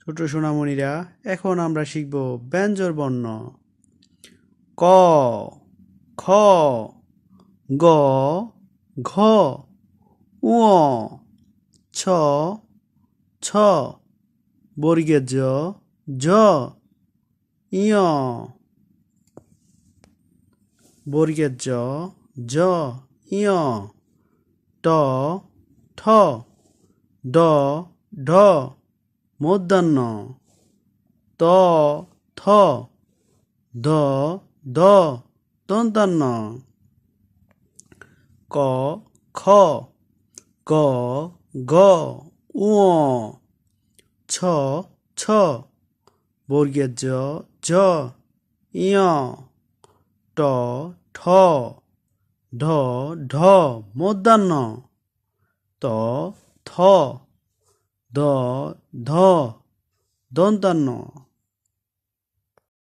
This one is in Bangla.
ছোট সোনামণিরা, এখন আমরা শিখব ব্যঞ্জন বর্ণ। ক, খ, গ, ঘ, ঙ, ছ, ছ, বর্গের জ, ঝ, ইয়, বর্গের জ, ঝ, ইয়, ট, ঠ, ড, ঢ, মূর্ধন্য, ত, থ, দ, দ, দন্তান্ন, ক, খ, গ, ঘ, ঙ, ছ, ছ, বর্গের জ, ঝ, ইয়, ট, ঠ, ঢ, ঢ, মূর্ধন্য, ত, থ, দ, ধ, দন্তান্ন।